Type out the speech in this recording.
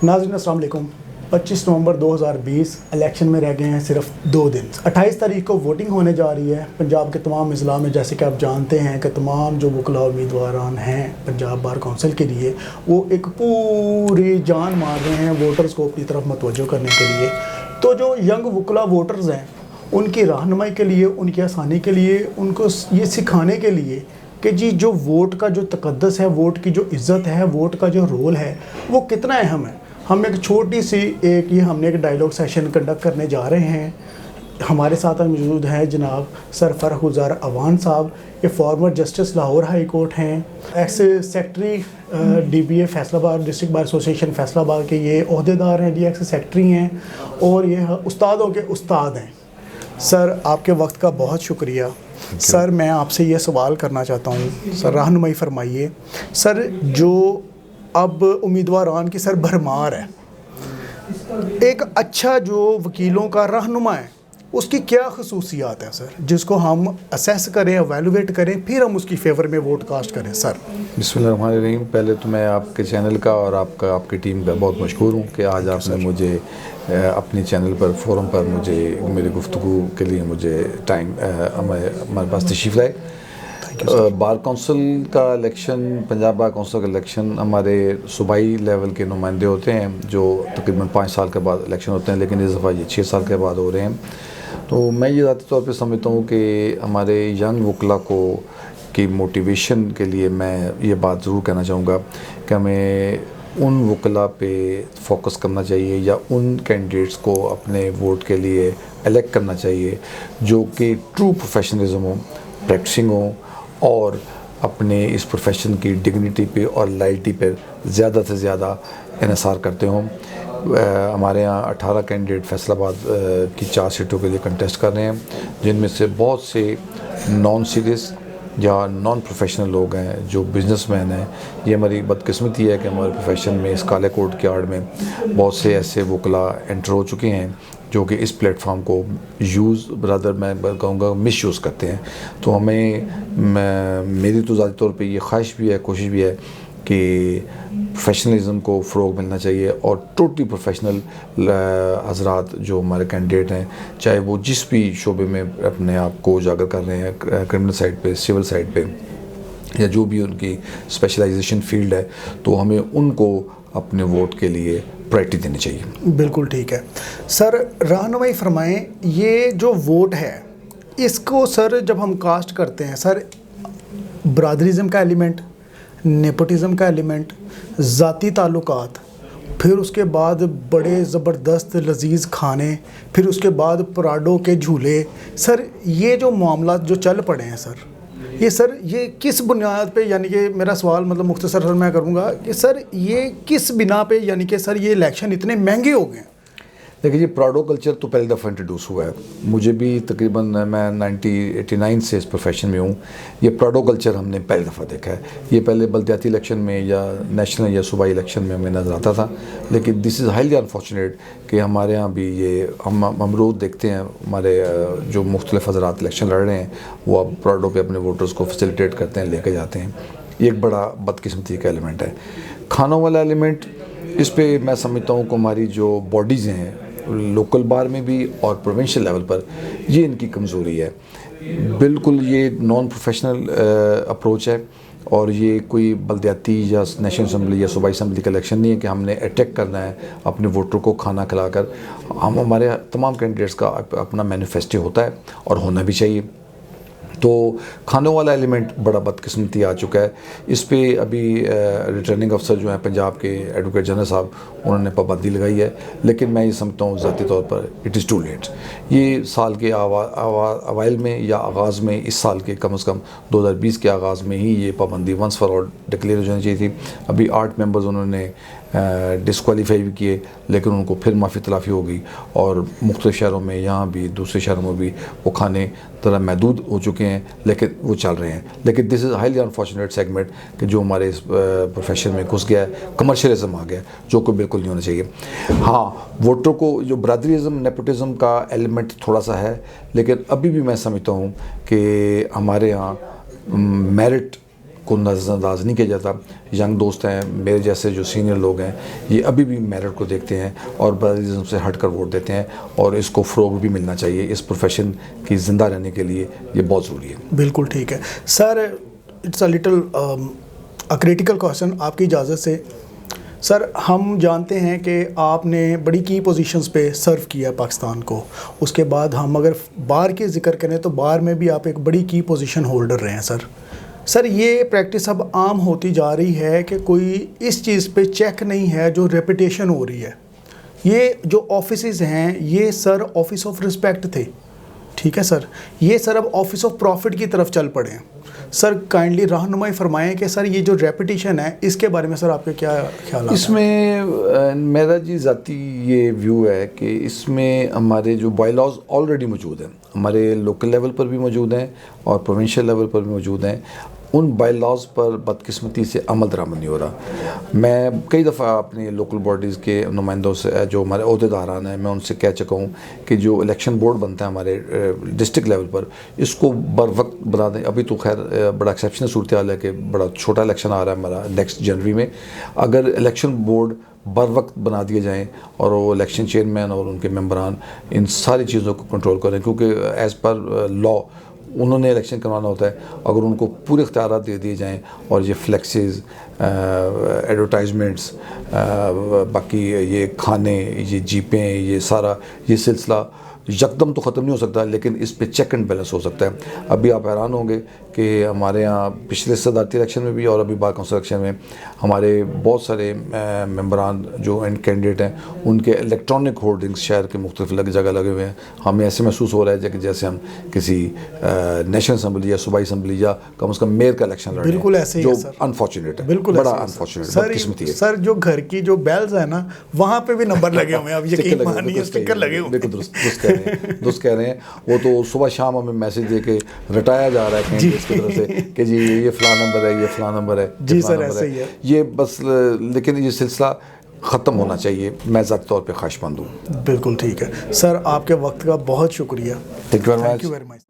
नाज़रीन अस्सलाम वालेकुम। 25 नवंबर 2020 इलेक्शन में रह गए हैं सिर्फ 2 दिन। 28 तारीख को वोटिंग होने जा रही है पंजाब के तमाम अज़ला में। जैसे कि आप जानते हैं कि तमाम जो वकला उम्मीदवारान हैं पंजाब बार कौंसिल के लिए, वो एक पूरी जान मार रहे हैं वोटर्स को अपनी तरफ मतवज्जो करने के लिए। तो जो यंग वकला वोटर्स हैं उनकी रहनुमाई के लिए, उनकी आसानी के लिए, उनको ये सिखाने के लिए कि जी जो वोट का जो तकद्दस है, वोट की जो इज़्ज़त है, वोट का जो रोल है वो कितना अहम है। हम एक छोटी सी हमने एक डायलॉग सेशन कंडक्ट करने जा रहे हैं। हमारे साथ मौजूद हैं जनाब सर फर्रुखगुज़ार अवान साहब, ये former justice Lahore high court हैं, ex secretary DBA Faisalabad district bar association Faisalabad के ये ओहदेदार हैं जी, एक्स सेक्रेटरी हैं और ये उस्तादों के उस्ताद हैं। सर आपके वक्त का बहुत शुक्रिया। सर मैं आपसे ये सवाल करना चाहता हूँ, सर रहनुमाई फरमाइए। सर जो अब उम्मीदवारान की सर भरमार है, एक अच्छा जो वकीलों का रहनुमा है उसकी क्या खसूसियात हैं सर, जिसको हम असेस करें, एवेलुएट करें, फिर हम उसकी फेवर में वोट कास्ट करें। सर बिस्मिल्लाहिर्रहमानिर्रहीम। पहले तो मैं आपके चैनल का और आपकी टीम का बहुत मशकूर हूँ कि आज आपने मुझे अपने चैनल पर फोरम पर मुझे मेरी गुफ्तगू के लिए मुझे टाइम हमारे पास तशरीफ़ लाए। बार कौंसिल का इलेक्शन, पंजाब बार कौंसिल का इलेक्शन हमारे सूबाई लेवल के नुमाइंदे होते हैं जो तकरीबन 5 साल के बाद इलेक्शन होते हैं, लेकिन इस दफ़ा ये 6 साल के बाद हो रहे हैं। तो मैं ये ज़ाती तौर पे समझता हूँ कि हमारे यंग वकला को की मोटिवेशन के लिए मैं ये बात ज़रूर कहना चाहूँगा कि हमें उन वकला पे फोकस करना चाहिए या उन कैंडिडेट्स को अपने वोट के लिए इलेक्ट करना चाहिए जो कि ट्रू प्रोफेशनलिज्म हो, प्रैक्टिसिंग हो और अपने इस प्रोफेशन की डिग्निटी पे और लॉयल्टी पे ज़्यादा से ज़्यादा इन्हिसार करते हों। हमारे यहाँ 18 कैंडिडेट फैसलाबाद की 4 सीटों के लिए कंटेस्ट कर रहे हैं, जिनमें से बहुत से नॉन सीरियस या नॉन प्रोफेशनल लोग हैं जो बिजनेसमैन हैं। ये हमारी बदकिस्मती है कि हमारे प्रोफेशन में इस काले कोट की आड़ में बहुत से ऐसे वकला एंटर हो चुके हैं जो कि इस प्लेटफॉर्म को ब्रदर मैं कहूँगा मिसयूज़ करते हैं। तो मेरी तो ज़ाती तौर पे ये ख्वाहिश भी है, कोशिश भी है कि प्रोफेशनलिज्म को फ़रोग़ मिलना चाहिए और टोटली प्रोफेशनल हज़रात जो हमारे कैंडिडेट हैं, चाहे वो जिस भी शोबे में अपने आप को उजागर कर रहे हैं, क्रिमिनल साइड पे, सिविल साइड पे या जो भी उनकी स्पेशलाइजेशन फील्ड है, तो हमें उनको अपने वोट के लिए प्रायोरिटी देनी चाहिए। बिल्कुल ठीक है सर। रहनुमाई फरमाएं, ये जो वोट है इसको सर जब हम कास्ट करते हैं सर, ब्रादरिज़म का एलिमेंट, नेपोटिज़म का एलिमेंट, ज़ाती ताल्लुकात, फिर उसके बाद बड़े ज़बरदस्त लजीज़ खाने, फिर उसके बाद पराडों के झूले, सर ये जो मामला जो चल पड़े हैं सर, ये किस बुनियाद पे, यानी कि मेरा सवाल मतलब मुख्तसर मैं करूँगा कि सर ये किस बिना पे, यानी कि सर ये इलेक्शन इतने महंगे हो गए हैं? देखिए जी, प्राडो कल्चर तो पहली दफ़ा इंट्रोड्यूस हुआ है। मुझे भी तकरीबन मैं 1989 से इस प्रोफेशन में हूँ। ये प्राडो कल्चर हमने पहली दफ़ा देखा है। ये पहले बल्दियाती इलेक्शन में या नेशनल या सूबाई इलेक्शन में हमें नज़र आता था, लेकिन दिस इज़ हाईली अनफॉर्चुनेट कि हमारे यहाँ भी ये हम रोज़ देखते हैं हमारे जो मुख्तलिफ हज़रात इलेक्शन लड़ रहे हैं वो अब प्राडो पे अपने वोटर्स को फैसिलिटेट करते हैं, लेके जाते हैं। ये एक बड़ा बदकिस्मती का एलिमेंट है। खानों वाला एलिमेंट, इस पर मैं समझता हूँ कि हमारी जो बॉडीज़ हैं लोकल बार में भी और प्रोविंशियल लेवल पर, ये इनकी कमज़ोरी है। बिल्कुल ये नॉन प्रोफेशनल अप्रोच है और ये कोई बल्दियाती या नेशनल असम्बली या सूबाई असम्बली का इलेक्शन नहीं है कि हमने अटैक करना है अपने वोटर को खाना खिलाकर। हमारे तमाम कैंडिडेट्स का अपना मैनिफेस्टो होता है और होना भी चाहिए। तो खानों वाला एलिमेंट बड़ा बदकिस्मती आ चुका है। इस पे अभी रिटर्निंग अफसर जो हैं पंजाब के एडवोकेट जनरल साहब, उन्होंने पाबंदी लगाई है, लेकिन मैं ये समझता हूँ ज़ाती तौर पर इट इज़ टू लेट। ये साल के अवाइल में या आगाज़ में, इस साल के कम से कम 2020 के आगाज़ में ही ये पाबंदी वंस फॉर ऑल डिक्लेयर हो जानी चाहिए थी। अभी 8 मेंबर्स उन्होंने डिस्क्वालीफाई भी किए, लेकिन उनको फिर माफ़ी तलाफ़ी होगी और मुख्तलिफ़ शहरों में, यहाँ भी दूसरे शहरों में भी वो खाने तरह महदूद हो चुके हैं, लेकिन वो चल रहे हैं। लेकिन this is highly unfortunate segment कि जो हमारे इस प्रोफेशन में घुस गया है, कमर्शियलिज्म आ गया, जो कि बिल्कुल नहीं होना चाहिए। हाँ, वोटर को जो ब्रदरिज़म, नेपोटिज़म का एलिमेंट थोड़ा सा है, लेकिन अभी भी मैं समझता हूँ कि हमारे यहाँ मेरिट को नज़रअंदाज नहीं किया जाता। यंग दोस्त हैं, मेरे जैसे जो सीनियर लोग हैं, ये अभी भी मेरिट को देखते हैं और ब्रदरिज्म से हट कर वोट देते हैं, और इसको फ़रोग भी मिलना चाहिए। इस प्रोफेशन की ज़िंदा रहने के लिए ये बहुत ज़रूरी है। बिल्कुल ठीक है sir. It's a little a critical question, आपकी इजाज़त से। सर, हम जानते हैं कि आपने बड़ी की पोजीशंस पे सर्व किया है पाकिस्तान को। उसके बाद हम अगर बार की ज़िक्र करें तो बार में भी आप एक बड़ी की पोजीशन होल्डर रहे हैं सर, ये प्रैक्टिस अब आम होती जा रही है कि कोई इस चीज़ पे चेक नहीं है जो रेपुटेशन हो रही है। ये जो ऑफिसेज हैं ये सर ऑफिस ऑफ रिस्पेक्ट थे, ठीक है सर, ये सर अब ऑफिस ऑफ प्रॉफिट की तरफ चल पड़े हैं। सर काइंडली रहनुमाई फरमाएं कि सर ये जो रेपुटेशन है इसके बारे में सर आपके क्या ख्याल हैं? इसमें मेरा जी ज़ाती ये व्यू है कि इसमें हमारे जो बाई लॉज ऑलरेडी मौजूद हैं, हमारे लोकल लेवल पर भी मौजूद हैं और प्रोविंशियल लेवल पर भी मौजूद हैं, उन बाई लॉज पर बदकिस्मती से अमल दरामद नहीं हो रहा। मैं कई दफ़ा अपनी लोकल बॉडीज़ के नुमाइंदों से, जो हमारे अहदेदारान हैं, मैं उनसे कह चुका हूँ कि जो इलेक्शन बोर्ड बनता है हमारे डिस्ट्रिक्ट लेवल पर, इसको बर वक्त बना दें। अभी तो खैर बड़ा एक्सेप्शनल सूरत हाल है कि बड़ा छोटा इलेक्शन आ रहा है हमारा नेक्स्ट जनवरी में। अगर इलेक्शन बोर्ड बर वक्त बना दिए जाएँ और वो इलेक्शन चेयरमैन और उनके मेंबरान इन सारी चीज़ों को कंट्रोल करें, क्योंकि एज़ पर लॉ उन्होंने इलेक्शन करवाना होता है। अगर उनको पूरे इख्तियारात दे दिए जाएँ और ये फ्लेक्सेस, एडवर्टाइजमेंट्स, बाकी ये खाने, ये जीपें, ये सारा ये सिलसिला यकदम तो ख़त्म नहीं हो सकता, लेकिन इस पे चेक एंड बैलेंस हो सकता है। अभी आप हैरान होंगे कि हमारे यहाँ पिछले सदारती इलेक्शन में भी और अभी बार काउंसिल इलेक्शन में हमारे बहुत सारे मेंबरान जो एंड कैंडिडेट हैं, उनके इलेक्ट्रॉनिक होर्डिंग्स शहर के मुख्तलिफ जगह लगे हुए हैं। हमें ऐसे महसूस हो रहा है कि जैसे हम किसी नेशनल असम्बली या सूबाई असम्बली या कम से कम मेयर का इलेक्शन लड़ रहे हैं। बिल्कुल ऐसे ही जो है सर, अनफॉर्चुनेट है, बिल्कुल बड़ा ऐसे ही अनफॉर्चुनेट सर। बदकिस्मती है सर जो घर की जो बेल्स है ना, वहाँ पे भी नंबर लगे हुए हैं, अब यकीन मानिए स्टिकर लगे हुए हैं। बिल्कुल दुरुस्त कह रहे हैं। वो तो सुबह शाम हमें मैसेज दे के रटाया जा रहा है कैंडिडेट्स की तरफ से कि जी ये फ़लाँ नंबर है, ये फ़लाँ नंबर है, जी सर ऐसे ही है ये बस। लेकिन ये सिलसिला ख़त्म होना चाहिए, मैं ज़ाती तौर पे ख्वाहिशमंद हूँ। बिल्कुल ठीक है सर, आपके वक्त का बहुत शुक्रिया। Thank you very much.